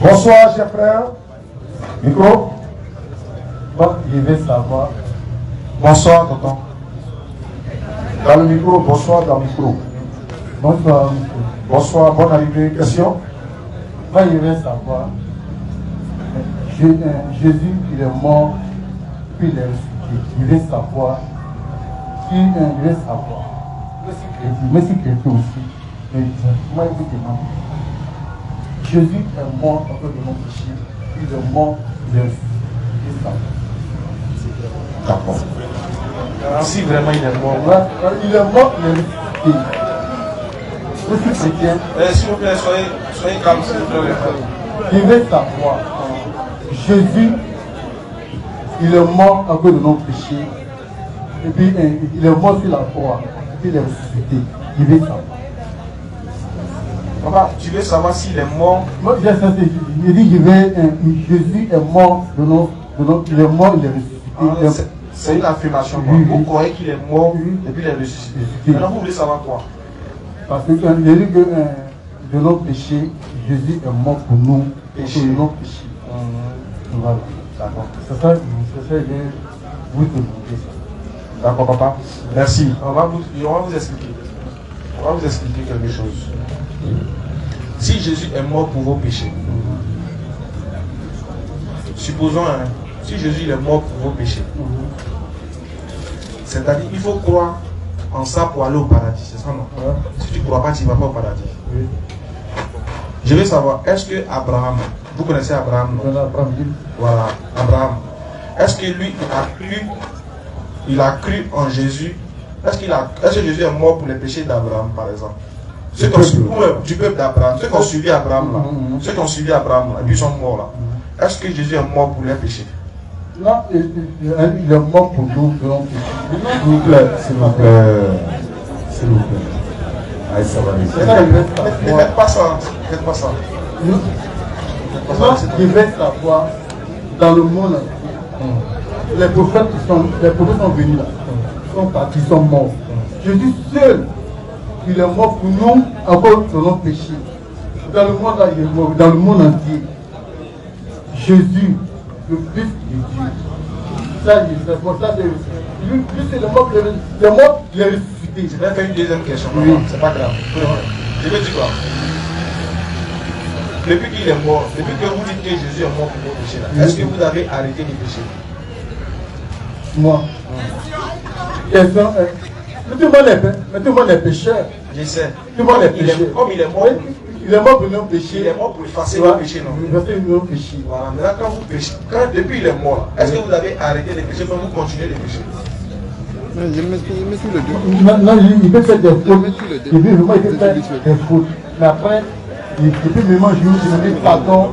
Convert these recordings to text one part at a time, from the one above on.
Bonsoir, chers frères. Micro. Bon, je vais savoir. Bonsoir, tonton. Dans le micro, bonsoir dans le micro. Bonsoir, micro. Bonsoir, bonne arrivée. Question? Moi, je vais savoir. Jésus, il est mort, puis il est ressuscité. Je vais savoir. Je vais savoir. Mais si chrétien aussi. Moi, je vous demande. Jésus est mort à cause de nos péchés. Il est mort, il est ressuscité. D'accord. Si vraiment il est mort. Il est mort, il est ressuscité. Je suis chrétien. S'il vous plaît, soyez calme, s'il vous plaît. Je vais savoir. Jésus, il est mort à cause de nos péchés. Et puis il est mort sur la croix. Et puis il est ressuscité. Je vais savoir. Papa, tu veux savoir s'il est mort? Moi, je dis, Jésus est mort il est mort, il est ressuscité. C'est une affirmation. Vous croyez qu'il est mort et puis il est ressuscité. Maintenant, vous voulez savoir quoi? Parce que quand il dit que de nos péchés, Jésus est mort pour nous, pour nos péchés. Voilà. D'accord. C'est ça, je vous demander ça. D'accord, papa. Merci. On va vous expliquer. On va vous expliquer quelque chose. Si Jésus est mort pour vos péchés, supposons, si Jésus est mort pour vos péchés, c'est-à-dire qu'il faut croire en ça pour aller au paradis, c'est ça non? Si tu ne crois pas, tu ne vas pas au paradis. Je veux savoir, est-ce que Abraham, vous connaissez Abraham, non? Voilà, Abraham. Est-ce que lui, il a cru en Jésus? Est-ce que Jésus est mort pour les péchés d'Abraham, par exemple? Ceux qui ont suivi, du peuple d'Abraham, ceux qui ont suivi Abraham là, ceux qui ont suivi Abraham là, ils sont morts là. Est-ce que Jésus est mort pour les péchés? Non, il est mort pour nous, pour nos péchés. S'il vous plaît, s'il vous plaît. S'il vous plaît. Allez, ça va aller. Ne faites pas ça, ne faites pas ça. Je vais savoir, dans le monde, les prophètes sont venus là, ils sont partis, ils sont morts. Jésus seul, il est mort pour nous à cause de nos péchés. Dans le monde là, il est mort, dans le monde entier. Jésus, le Fils de Dieu. Ça, c'est pour ça que lui, c'est le mort, il est ressuscité. Je vais faire une deuxième question. C'est pas grave. Je vais dire quoi? Depuis qu'il est mort, depuis que vous dites que Jésus est mort pour vos péchés, est-ce que vous avez arrêté de pécher? Moi. Mettez-moi les pécheurs. Je sais. Mettez-moi les pécheurs. Comme il est mort. Il est mort pour nos péchés. Il est mort pour effacer nos péchés, non? Effacer nos péchés. Voilà. Maintenant, quand vous péchez, depuis il est mort, est-ce que vous avez arrêté de pécher, mais vous continuez de pécher? Non, il peut faire des fautes. Il peut faire des fautes. Mais après, il peut me manger, il me dit pardon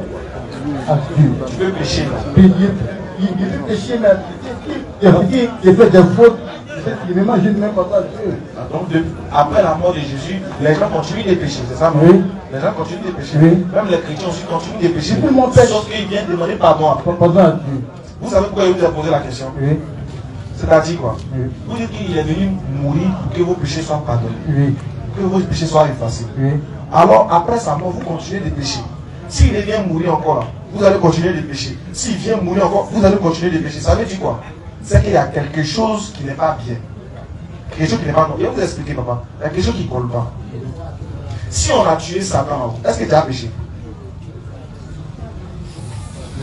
à Dieu. Tu peux pécher, là. Il peut pécher, mais il fait des fautes. Il me mange même pardon à Dieu. Donc, après la mort de Jésus, les gens continuent de pécher, c'est ça? Oui. Les gens continuent de pécher. Oui. Même les chrétiens aussi continuent de pécher. Sauf qu'ils viennent demander pardon après. Pardon à Dieu. Vous savez pourquoi il vous a posé la question? Oui. C'est-à-dire quoi? Oui. Vous dites qu'il est venu mourir pour que vos péchés soient pardonnés. Oui. Que vos péchés soient effacés. Oui. Alors, après sa mort, vous continuez de pécher. S'il vient mourir encore là, vous allez continuer de pécher. S'il vient mourir encore, vous allez continuer de pécher. Ça veut dire quoi? C'est qu'il y a quelque chose qui n'est pas bien. Quelque chose qui n'est pas bon. Je vais vous expliquer, papa. Il y a quelque chose qui ne colle pas. Si on a tué Satan, est-ce que tu as péché?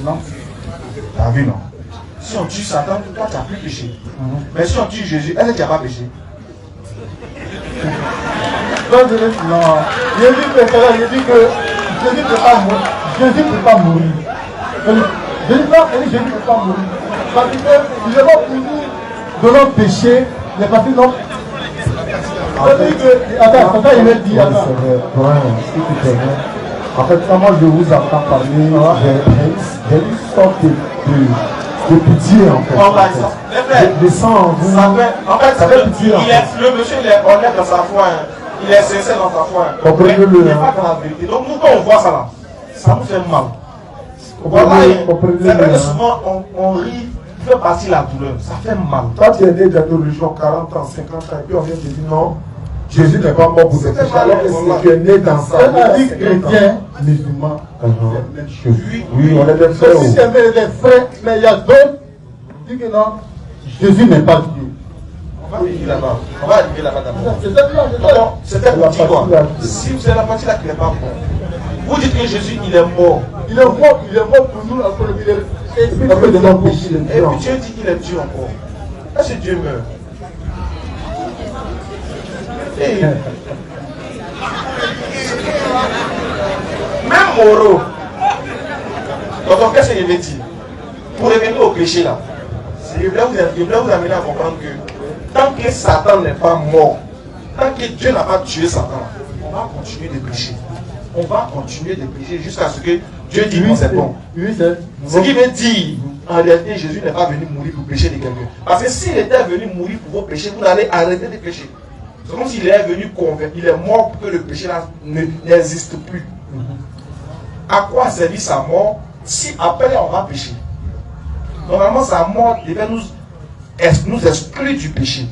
Non. Tu as vu, non? Si on tue Satan, toi, tu n'as plus péché. Mais si on tue Jésus, est-ce que tu n'as pas péché? Non. Je dis que Jésus ne peut pas mourir. Jésus ne peut pas mourir. Jésus ne peut pas mourir. Parce qu'il est mort pour nous de nos péchés. Les parties non. Attends, il m'a dit. Attends. Si tu permets. En fait, quand moi je vous entends parler, j'ai une sorte de pitié en fait. Je sens en vous. En fait, ça fait pitié. Le monsieur, il est honnête dans sa foi. Il est sincère dans sa foi. Comprenez-le. Il n'est pas dans la vérité. Donc, nous, quand on voit ça là, ça nous fait mal. Voilà, c'est vrai que souvent, on rit. Fait partie de la douleur, ça fait mal. Quand tu es né de religion 40 ans, 50 ans, et puis on vient te dire non, Jésus n'est pas mort pour tes péchés. Alors que si tu es né dans ça, chrétien, musulman, c'est la même chose. Oui, on est des frères. Si c'est des frères, mais il y a d'autres qui disent que non, Jésus n'est pas Dieu. On va arriver là-bas. On va arriver là-bas d'abord. C'est C'était pour dire quoi? Si c'est la partie là qui n'est pas bonne. Vous dites que Jésus, il est mort. Il est mort pour nous, alors qu'il est de nos péchés. Et puis Dieu dit qu'il est Dieu encore. Est-ce que Dieu meurt? Hey. Même Moreau. Donc, qu'est-ce que je vais dire? Pour revenir au péché là, je voulais vous amener à comprendre que tant que Satan n'est pas mort, tant que Dieu n'a pas tué Satan, on va continuer de pécher. On va continuer de pécher jusqu'à ce que Dieu dise non, c'est bon. Ce qui veut dire, en réalité, Jésus n'est pas venu mourir pour pécher de quelqu'un. Parce que s'il était venu mourir pour vos péchés, vous allez arrêter de pécher. C'est comme s'il est venu convaincre, il est mort pour que le péché là n'existe plus. À quoi a servi sa mort si après on va pécher? Normalement, sa mort devait nous exclure du péché.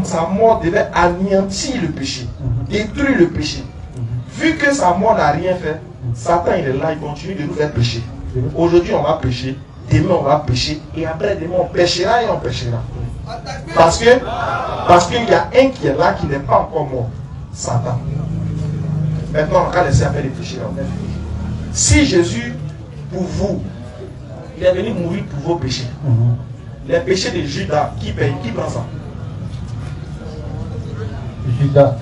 Sa mort devait anéantir le péché, détruire le péché. Vu que sa mort n'a rien fait, Satan il est là, il continue de nous faire pécher. Aujourd'hui on va pécher, demain on va pécher, et après demain on péchera et on péchera. Parce qu'il y a un qui est là qui n'est pas encore mort, Satan. Maintenant on va laisser faire les péchés. Si Jésus, pour vous, il est venu mourir pour vos péchés, les péchés de Judas, qui paye, qui prend ça? Judas.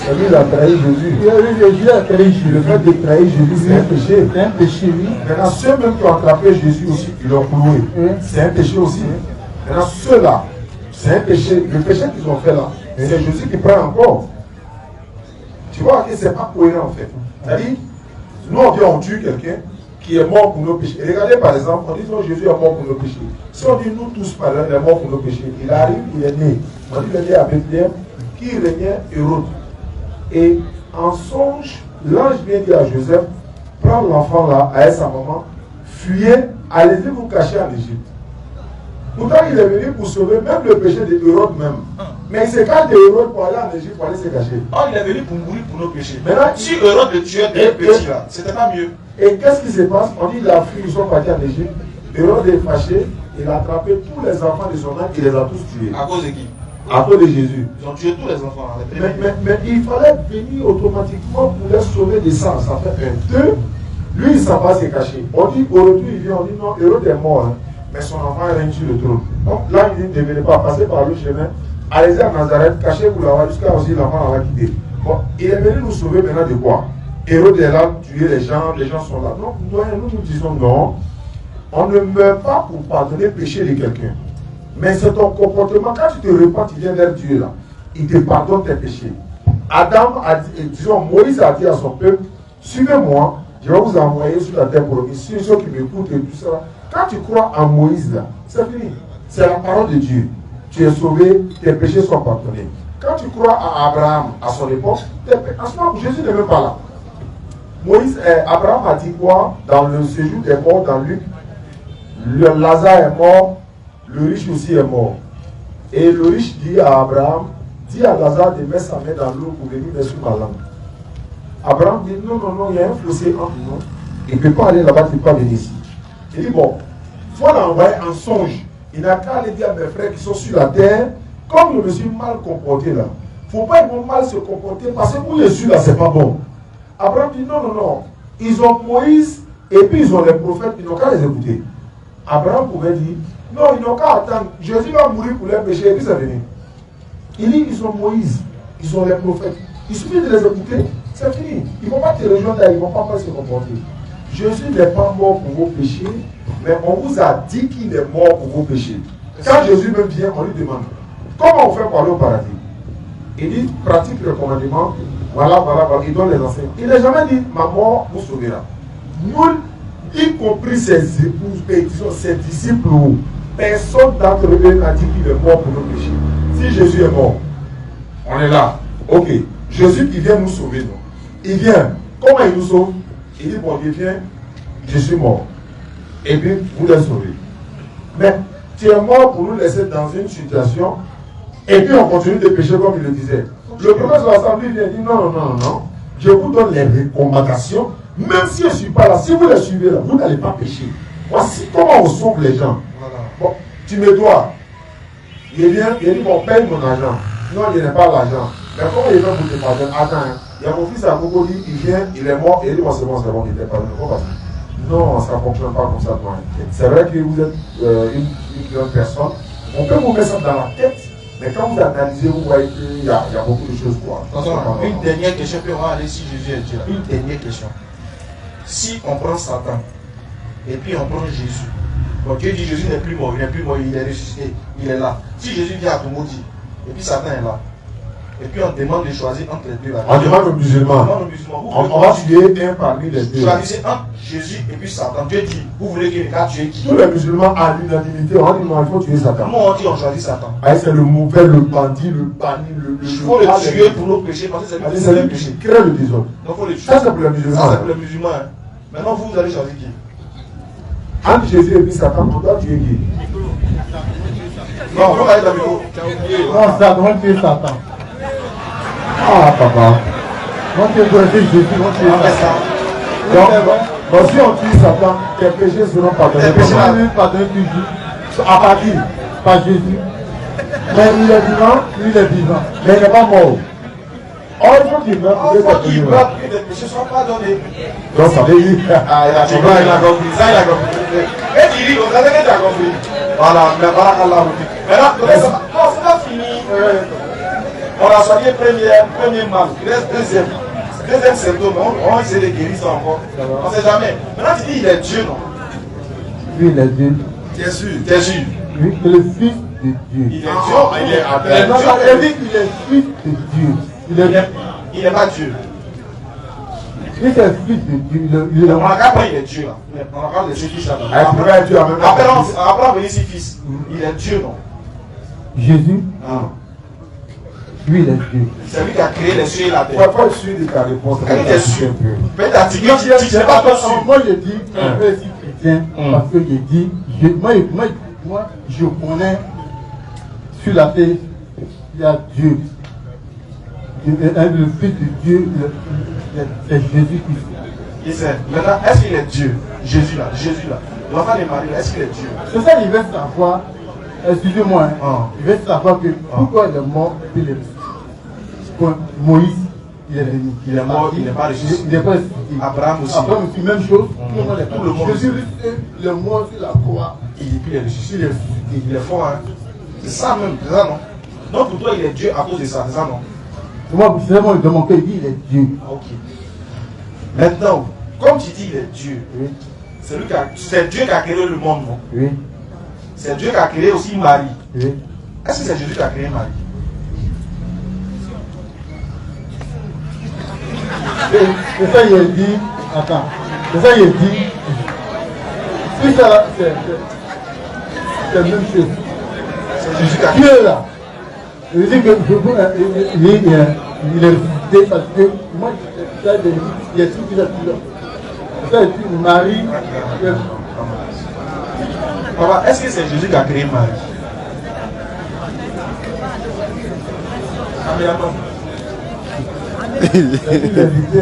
Lui, il a trahi Jésus. Jésus a trahi Jésus. Le fait de trahir Jésus, c'est un péché. C'est un péché, oui. Maintenant, ceux même qui ont attrapé Jésus aussi, ils l'ont cloué. C'est un péché aussi. Maintenant, ceux-là, c'est un péché. Le péché qu'ils ont fait là, c'est Jésus qui prend encore. Tu vois que c'est pas cohérent en fait. C'est-à-dire, nous on dit on tue quelqu'un qui est mort pour nos péchés. Et regardez par exemple, on dit non, Jésus est mort pour nos péchés. Si on dit nous tous par exemple, il est mort pour nos péchés, il arrive, il est né. On dit il est né à Bethléem, qui régnait Hérode. Et en songe, l'ange vient dire à Joseph, prends l'enfant là, avec sa maman, fuyez, allez-y vous cacher en Égypte. Pourtant, il est venu pour sauver même le péché de Hérode même. Mais il s'écarte de Hérode pour aller en Égypte, pour aller se cacher. Oh, il est venu pour mourir pour nos péchés. Maintenant, si Hérode le tuait des petits là, c'était pas mieux. Et qu'est-ce qui se passe? On dit la fille, ils sont partis en Égypte. Hérode est fâché, il a attrapé tous les enfants de son âme, il les a tous tués. À cause de qui? À cause de Jésus. Ils ont tué tous les enfants. Mais il fallait venir automatiquement pour les sauver de ça. Ça fait un. Deux, lui, il ne s'en va se cacher. On dit, au retour, il vient, on dit non, Hérode est mort, hein, mais son enfant est revenu sur le trône. Donc là, il dit, ne venez pas passer par le chemin. Allez-y à Nazareth, cachez-vous là-bas jusqu'à aussi l'enfant va quitter. Bon, il est venu nous sauver maintenant de quoi? Hérode est là, tuer les gens sont là. Donc, nous disons non, on ne meurt pas pour pardonner le péché de quelqu'un. Mais c'est ton comportement, quand tu te repens, tu viens vers Dieu là, il te pardonne tes péchés. Adam a dit, disons, Moïse a dit à son peuple, suivez-moi, je vais vous envoyer sur la terre promise. Ceux qui m'écoutent et tout ça, quand tu crois en Moïse là, c'est fini. C'est la parole de Dieu. Tu es sauvé, tes péchés sont pardonnés. Quand tu crois à Abraham, à son époque, en ce moment, Jésus n'est même pas là. Abraham a dit quoi dans le séjour des morts dans Luc? Lazare est mort, le riche aussi est mort. Et le riche dit à Abraham, dis à Lazare de mettre sa main dans l'eau pour venir mettre sur ma langue. Abraham dit, non, il y a un fossé entre nous. Il ne peut pas aller là-bas, il ne peut pas venir ici. Il dit, bon, il faut l'envoyer en songe. Il n'a qu'à aller dire à mes frères qui sont sur la terre, comme je me suis mal comporté là. Il ne faut pas mal se comporter parce que où je suis là, c'est pas bon. Abraham dit, non. Ils ont Moïse et puis ils ont les prophètes, ils n'ont qu'à les écouter. Abraham pouvait dire, non, ils n'ont qu'à attendre. Jésus va mourir pour leurs péchés et puis c'est venu. Il dit, ils ont Moïse, ils ont les prophètes. Il suffit de les écouter, c'est fini. Ils ne vont pas te rejoindre là, ils ne vont pas mal se comporter. Jésus n'est pas mort pour vos péchés, mais on vous a dit qu'il est mort pour vos péchés. Quand Jésus même vient, on lui demande, comment on fait pour aller au paradis? Il dit, pratique le commandement, voilà, il donne les enseignements. Il n'a jamais dit, ma mort vous sauvera. Nul, y compris ses épouses, ses disciples, personne d'entre eux n'a dit qu'il est mort pour nos péchés. Si Jésus est mort, on est là. Ok, Jésus qui vient nous sauver, non? Il vient, comment il nous sauve? Il dit, bon, il vient, je suis mort. Et puis, vous les sauvez. Mais tu es mort pour nous laisser dans une situation Et puis on continue de pécher comme il le disait. Le professeur de l'Assemblée vient dire non. Je vous donne les recommandations. Même si je ne suis pas là, si vous les suivez là, vous n'allez pas pécher. Voici comment on sauve les gens. Bon, tu me dois. Il vient, il dit bon, paye mon argent. Non, il n'est pas l'argent. Mais comment il va vous te pardonner? Attends, il y a mon fils à Gogo, il vient, il est mort, et il dit bon, c'est bon, il était pardonné. Non, ça ne fonctionne pas comme ça. C'est vrai que vous êtes une grande personne. On peut vous mettre ça dans la tête, mais quand vous analysez, vous voyez qu'il y a beaucoup de choses. Quoi. Une dernière question, puis on va aller si Jésus est Dieu. Une dernière question. Si on prend Satan, et puis on prend Jésus, bon, Dieu dit Jésus n'est plus mort, il est ressuscité, il est là. Si Jésus vient à tout maudit, et puis Satan est là, et puis on demande de choisir entre les deux. Là. On demande aux musulmans. On va tuer un parmi les deux. Choisissez entre Jésus et puis Satan. Dieu dit, vous voulez qu'il ait tué qui? Tous les musulmans à l'unanimité, on dit non, il faut tuer Satan. Comment on dit on choisit Satan? C'est le mauvais, le bandit, le banni, il faut le tuer pour nos péchés, parce que c'est le péché qui crée le désordre. Donc il faut le tuer. Ça c'est pour les musulmans. Ça c'est pour les musulmans. Hein. Maintenant vous allez choisir qui? Entre Jésus et puis Satan, on doit tuer qui? Non, vous allez dans le micro. Non, ça doit tuer Satan. Ah, papa. Moi, tu es Jésus, on tue Satan. Donc, si on tue Satan, tes péchés seront pardonnés. Les péchés seront pardonnés toujours. À partir par Jésus. Mais il est vivant, lui il est vivant. Mais il n'est pas mort. Oh, il faut qu'il meure. Il faut qu'il meure, que les péchés soient pardonnés. Donc, ça veut dire. Ah, il a compris. Ça, il a compris. Et tu dis, vous avez déjà compris. Voilà, mais voilà, Allah vous dit. Maintenant, c'est pas fini. On a soigné premier mal, il reste deuxième symptôme, on va essayer de guérir ça encore. On ne sait jamais. Maintenant tu dis il est Dieu, non? Oui, il est Dieu. T'es sûr? Oui, c'est le Fils de Dieu. Il est Dieu, il est Dieu. Non, ça veut dire qu'il est Fils de Dieu. Il n'est pas Dieu. Il est Fils de Dieu. On n'a qu'à prendre, il est Dieu là. On n'a qu'à laisser fils là. Après, on va venir ici fils. Il est Dieu, non? Jésus? Lui, il est Dieu. C'est lui qui a créé les cieux et la terre. Pourquoi je suis de ta réponse? Peut-être tu sais pas toi sûr. Moi, je dis, je suis chrétien, parce que je dis, moi, je connais sur la terre, il y a Dieu. Le Fils de Dieu, c'est Jésus-Christ. Maintenant, est-ce qu'il est Dieu? Jésus là. L'enfant de Marie, est-ce qu'il est Dieu? C'est ça qu'il veut savoir. Excusez-moi, il veut savoir que pourquoi il est mort et il est Moïse, il est venu. Il est mort, il n'est pas ressuscité. Il n'est pas ressuscité. Abraham aussi. Abraham aussi, même chose. Tout le monde. Jésus, il est mort sur la croix. Et puis il est ressuscité. Il est fort, hein. C'est ça même, c'est ça non? Donc pour toi il est Dieu à cause de ça, c'est ça non? Moi, c'est vraiment de mon cœur, il dit il est Dieu. Ok. Maintenant, comme tu dis il est Dieu, oui. C'est Dieu qui a créé le monde, non? Oui. C'est Dieu qui a créé aussi Marie. Oui. Est-ce que c'est Jésus qui a créé Marie? C'est ça, il a dit. Attends. C'est ça, il a dit. Si ça, c'est la même chose. C'est Jésus qui a créé. Dieu là. Il dit que il est ressuscité parce que moi, il y a tout qui est là. Ça, il dit Marie. Papa, est-ce que c'est Jésus qui a créé Marie? C'est lui qui a visité.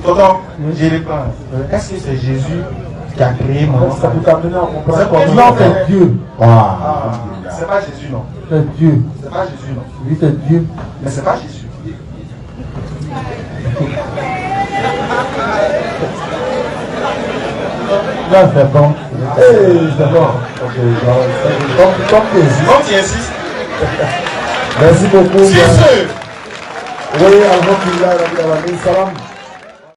Tonton, je réponds. Est-ce que c'est Jésus qui a créé Marie? Ça peut t'amener à comprendre. Non, c'est Dieu. C'est pas Jésus, non? C'est Dieu. C'est pas Jésus, non? Oui, c'est Dieu. Mais c'est pas Jésus. Là, c'est bon. C'est bon. Comme tu insistes. Merci beaucoup. C'est sûr. Oui, alhamdulillah, rabbil alamin, salam.